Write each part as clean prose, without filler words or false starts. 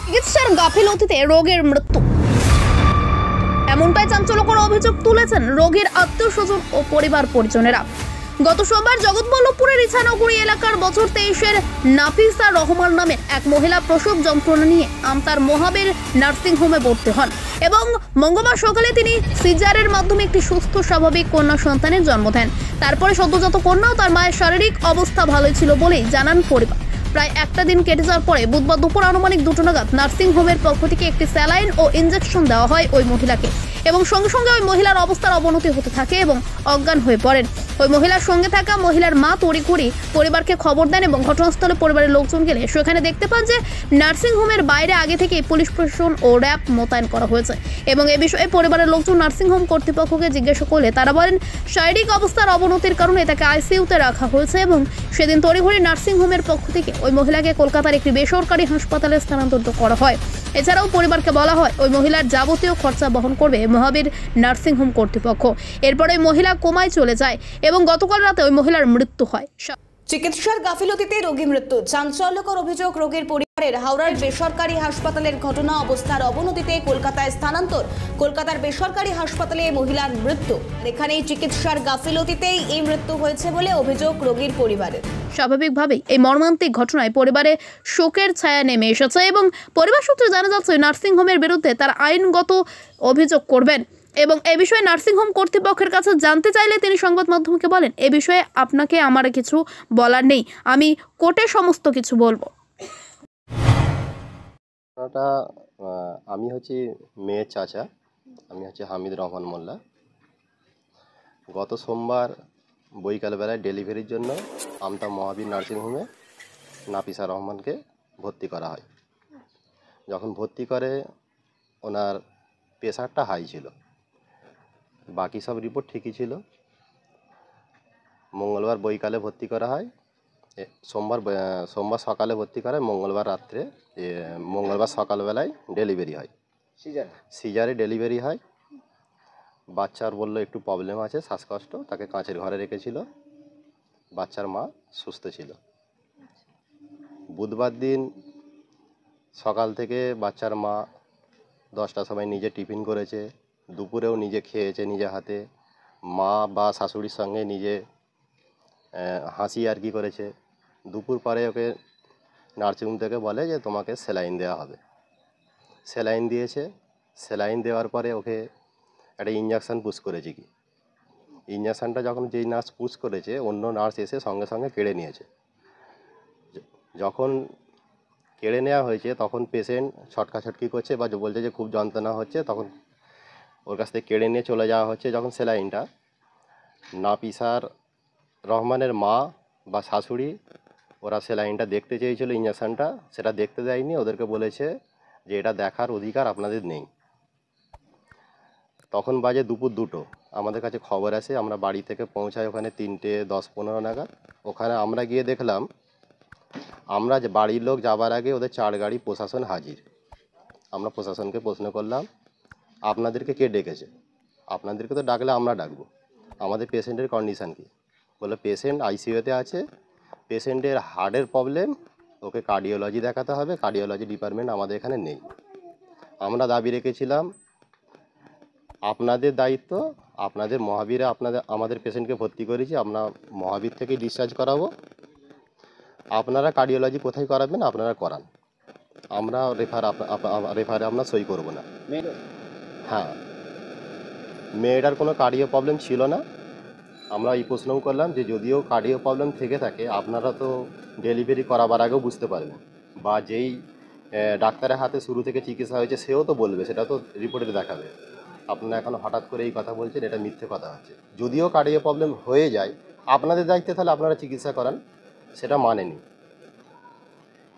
চিকিৎসার গাফিলতিতে রোগীর মৃত্যু, এমনটাই চাঞ্চল্যকর অভিযোগ তুলেছেন রোগীর আত্মীয়স্বজন ও পরিবার পরিজনেরা। গত সোমবার জগৎবল্লভপুরের ইছানগরী এলাকার বছর 23-এর নাফিসা রহমান নামে এক মহিলা প্রসব যন্ত্রণা নিয়ে আমতার মহাবীর নার্সিংহোমে ভর্তি হন এবং মঙ্গলবার সকালে তিনি সিজারের মাধ্যমে একটি সুস্থ স্বাভাবিক কন্যা সন্তানের জন্ম দেন। তারপরে সদ্যজাত কন্যা ও তার মায়ের শারীরিক অবস্থা ভালোই ছিল বলেই জানান পরিবার। প্রায় একটা দিন কেটে যাওয়ার পরে বুধবার দুপুর আনুমানিক 2টা নাগাদ নার্সিংহোমের পক্ষ থেকে একটি স্যালাইন ও ইনজেকশন দেওয়া হয় ওই মহিলাকে এবং সঙ্গে সঙ্গে ওই মহিলার অবস্থার অবনতি হতে থাকে এবং অজ্ঞান হয়ে পড়েন। ওই মহিলার সঙ্গে থাকা মহিলার মা তড়িঘড়ি পরিবারকে খবর দেন এবং ঘটনাস্থলে পরিবারের লোকজন গেলে সেখানে দেখতে পান যে নার্সিংহোমের বাইরে আগে থেকেই পুলিশ প্রশাসন ও র্যাব মোতায়েন করা হয়েছে এবং এ বিষয়ে পরিবারের লোকজন নার্সিংহোম কর্তৃপক্ষকে জিজ্ঞাসা করলে তারা বলেন শারীরিক অবস্থার অবনতির কারণে তাকে আইসিইউতে রাখা হয়েছে এবং সেদিন তড়িঘড়ি নার্সিংহোমের পক্ষ থেকে ওই মহিলাকে কলকাতার একটি বেসরকারি হাসপাতালে স্থানান্তরিত করা হয়। এছাড়াও পরিবারকে বলা হয় ওই মহিলার যাবতীয় খরচা বহন করবে মহাবীর নার্সিংহোম কর্তৃপক্ষ। এরপর ওই মহিলা কোমায় চলে যায় এবং গতকাল রাতে ওই মহিলার মৃত্যু হয়। চিকিৎসার গাফিলতিতে রোগী মৃত্যু, চাঞ্চল্যকর অভিযোগ রোগীর পরিবারের। হাওড়ার বেসরকারি হাসপাতালের ঘটনা, অবস্থার অবনতিতে কলকাতায় স্থানান্তর। কলকাতার বেসরকারি হাসপাতালে মহিলার মৃত্যু। এখানেই চিকিৎসার গাফিলতিতেই এই মৃত্যু হয়েছে বলে অভিযোগ রোগীর পরিবারের। স্বাভাবিকভাবেই এই মর্মান্তিক ঘটনায় পরিবারে শোকের ছায়া নেমে এসেছে এবং পরিবার সূত্রে জানা যাচ্ছে নার্সিংহোমের বিরুদ্ধে তারা আইনগত অভিযোগ করবেন এবং এ বিষয়ে নার্সিংহোম কর্তৃপক্ষের কাছে জানতে চাইলে তিনি সংবাদ মাধ্যমকে বলেন, এ বিষয়ে আপনাকে আমার কিছু বলার নেই, আমি কোর্টে সমস্ত কিছু বলবো। আমি হচ্ছি মেয়ের চাচা, আমি হচ্ছে হামিদ রহমান মোল্লা। গত সোমবার বৈকালবেলায় ডেলিভারির জন্য আমতা মহাবীর নার্সিংহোমে নাফিসা রহমানকে ভর্তি করা হয়। যখন ভর্তি করে ওনার প্রেশারটা হাই ছিল, বাকি সব রিপোর্ট ঠিকই ছিল। মঙ্গলবার বৈকালে ভর্তি করা হয়, সোমবার সকালে ভর্তি করা হয়, মঙ্গলবার সকালবেলায় ডেলিভারি হয়, সিজারে ডেলিভারি হয়। বাচ্চার বললো একটু প্রবলেম আছে, শ্বাসকষ্ট, তাকে কাঁচের ঘরে রেখেছিল। বাচ্চার মা সুস্থ ছিল। বুধবার দিন সকাল থেকে বাচ্চার মা 10টার সময় নিজে টিফিন করেছে, দুপুরেও নিজে খেয়েছে নিজে হাতে, মা বা শাশুড়ির সঙ্গে নিজে হাসি আর কি করেছে। দুপুর পরে ওকে নার্সিংহোম থেকে বলে যে তোমাকে স্যালাইন দেওয়া হবে। স্যালাইন দিয়েছে। স্যালাইন দেওয়ার পরে ওকে একটা ইঞ্জেকশান পুশ করেছে। কি ইঞ্জেকশানটা যখন যেই নার্স পুশ করেছে, অন্য নার্স এসে সঙ্গে সঙ্গে কেড়ে নিয়েছে। যখন কেড়ে নেওয়া হয়েছে তখন পেশেন্ট ছটকাছটকি করছে বা বলছে যে খুব যন্ত্রণা হচ্ছে, তখন ওর কাছ থেকে কেড়ে নিয়ে চলে যাওয়া হচ্ছে। যখন স্যালাইনটা নাফিসার রহমানের মা বা শাশুড়ি ওরা স্যালাইনটা দেখতে চেয়েছিল, ইঞ্জেকশানটা, সেটা দেখতে দেয়নি। ওদেরকে বলেছে যে এটা দেখার অধিকার আপনাদের নেই। তখন বাজে দুপুর 2টো, আমাদের কাছে খবর আসে, আমরা বাড়ি থেকে পৌঁছাই ওখানে 3টে 10-15 নাগাদ। ওখানে আমরা গিয়ে দেখলাম, আমরা যে বাড়ির লোক যাবার আগে ওদের 4 গাড়ি প্রশাসন হাজির। আমরা প্রশাসনকে প্রশ্ন করলাম, আপনাদেরকে কে ডেকেছে? আপনাদেরকে তো ডাকলে আমরা ডাকবো, আমাদের পেশেন্টের কন্ডিশান কী? বলে পেশেন্ট আইসিইউতে আছে, পেশেন্টের হার্টের প্রবলেম, ওকে কার্ডিওলজি দেখাতে হবে, কার্ডিওলজি ডিপার্টমেন্ট আমাদের এখানে নেই। আমরা দাবি রেখেছিলাম আপনাদের দায়িত্ব, আপনাদের মহাবীরে আমাদের পেশেন্টকে ভর্তি করেছি, আমরা মহাবীর থেকেই ডিসচার্জ করাবো। আপনারা কার্ডিওলজি কোথায় করাবেন আপনারা করান, আমরা রেফারে আমরা সই করব না। হ্যাঁ, মেয়েটার কোনো কার্ডিও প্রবলেম ছিল না। আমরা এই প্রশ্নও করলাম যে যদিও কার্ডিও প্রবলেম থেকে থাকে আপনারা তো ডেলিভারি করাবার আগেও বুঝতে পারবেন, বা যেই ডাক্তারের হাতে শুরু থেকে চিকিৎসা হয়েছে সেও তো বলবে, সেটা তো রিপোর্টে দেখাবে। আপনারা এখন হঠাৎ করে এই কথা বলছেন, এটা মিথ্যে কথা হচ্ছে। যদিও কার্ডিও প্রবলেম হয়ে যায় আপনাদের দায়িত্বে, তাহলে আপনারা চিকিৎসা করান, সেটা মানেনি।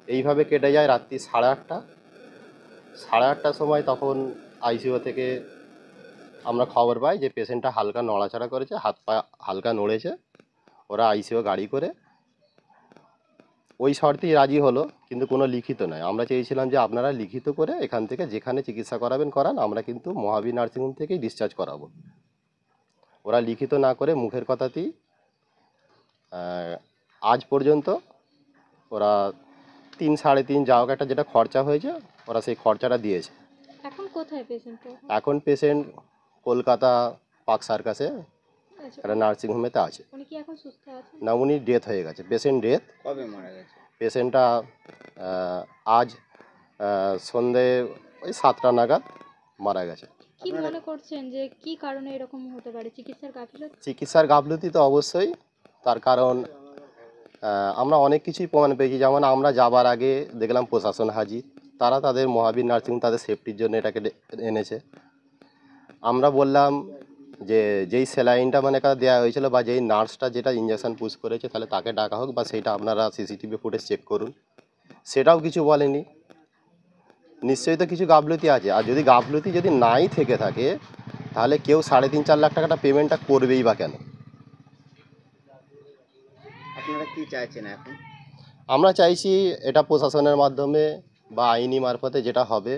এইভাবে কেটে যায় রাত্রি 8:30। 8:30টার সময় তখন আইসিইউ থেকে আমরা খবর পাই যে পেশেন্টটা হালকা নড়াচড়া করেছে, হাত পা হালকা নড়েছে। ওরা আইসিইউ গাড়ি করে ওই শর্তেই রাজি হলো, কিন্তু কোনো লিখিত নয়। আমরা চেয়েছিলাম যে আপনারা লিখিত করে এখান থেকে যেখানে চিকিৎসা করাবেন করান, আমরা কিন্তু মহাবীর নার্সিংহোম থেকেই ডিসচার্জ করাবো। ওরা লিখিত না করে মুখের কথাতেই আজ পর্যন্ত ওরা 3 3.5 যা হোক একটা যেটা খরচা হয়েছে ওরা সেই খরচাটা দিয়েছে। এখন কোথায় পেশেন্ট? এখন পেশেন্ট কলকাতা পার্ক সার্কাসে আচ্ছা, একটা নার্সিংহোমেতে আছে। উনি কি এখন সুস্থ আছেন? না, উনি ডেথ হয়ে গেছে, পেশেন্ট ডেথ। কবে মারা গেছে? পেশেন্টটা আজ সন্ধে ওই 7টা নাগাদ মারা গেছে। কি মনে করছেন যে কি কারণে এরকম হতে পারে? চিকিৎসার গাফিলতি? চিকিৎসার গাফলতি তো অবশ্যই, তার কারণ আমরা অনেক কিছুই প্রমাণ পেয়েছি। যেমন আমরা যাবার আগে দেখলাম প্রশাসন হাজির, তারা তাদের মহাবীর নার্সিং তাদের সেফটির জন্য এটাকে এনেছে। আমরা বললাম যে যেই স্যালাইনটা মানে দেওয়া হয়েছিল বা যেই নার্সটা যেটা ইঞ্জেকশন পুশ করেছে তাহলে তাকে ডাকা হোক বা সেইটা আপনারা সিসিটিভি ফুটেজ চেক করুন, সেটাও কিছু বলেনি। নিশ্চয়ই তো কিছু গাফলতি আছে, আর যদি গাফলতি যদি নাই থেকে থাকে তাহলে কেউ 3.5-4 লাখ টাকাটা পেমেন্টটা করবেই বা কেন? আপনারা কি চাইছেন এখন? আমরা চাইছি এটা প্রশাসনের মাধ্যমে বা আইনি মারফতে যেটা হবে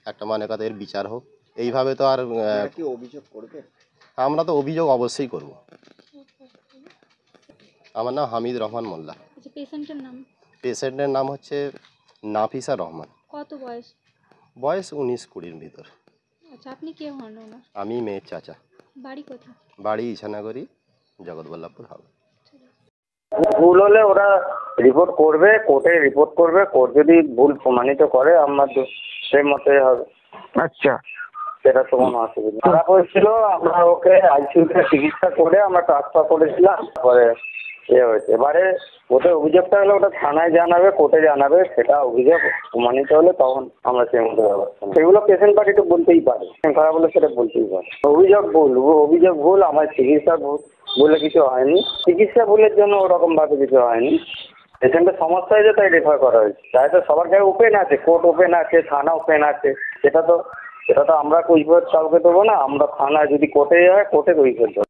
একটা মানে কথা এর বিচার হোক। এইভাবে তো আর আপনারা কি অভিযোগ করবে? আমরা তো অভিযোগ অবশ্যই করব। আমার নাম হামিদ রহমান মোল্লা। আচ্ছা, পেশেন্টের নাম? পেশেন্টের নাম হচ্ছে নাফিসা রহমান। কত বয়স? বয়স 19-20-র ভিতর। আচ্ছা, আপনি কে হন ওনার? আমি মেয়ের চাচা। বাড়ি কোথায়? বাড়ি ইছানাগরি, জগৎবল্লভপুর হাওড়া। ভুল হলে ওরা রিপোর্ট করবে, কোর্টে রিপোর্ট করবে, কোর্ট যদি ভুল প্রমাণিত করে আমার সেই মতে হবে। আচ্ছা, সেটা তো কোনো অসুবিধা খারাপ হয়েছিল, আমরা ওকে আইসিইউতে চিকিৎসা করে আমরা ট্রান্সফার করেছিলাম, তারপরে হয়েছে। এবারে ওদের অভিযোগটা হলে ওটা থানায় জানাবে, কোর্টে জানাবে, সেটা অভিযোগ প্রমাণিত হলে তখন আমরা সেই মতো ব্যবস্থা নেব। সেগুলো পেশেন্ট পার্টি তো বলতেই পারে, খারাপ হলে সেটা বলতেই পারে। অভিযোগ ভুল, আমার চিকিৎসা ভুল বলে কিছু হয়নি, চিকিৎসা ভুলের জন্য ওরকম ভাবে কিছু হয়নি। পেশেন্টের সমস্যা হয়েছে তাই রেফার করা হয়েছে। তাই তো সবার কাছে ওপেন আছে, কোর্ট ওপেন আছে, থানা ওপেন আছে, সেটা তো আমরা কৈফিয়ত কাউকে দেবো না। আমরা থানা যদি কোর্টে হয় কোর্টে কৈফিয়ত দেবো।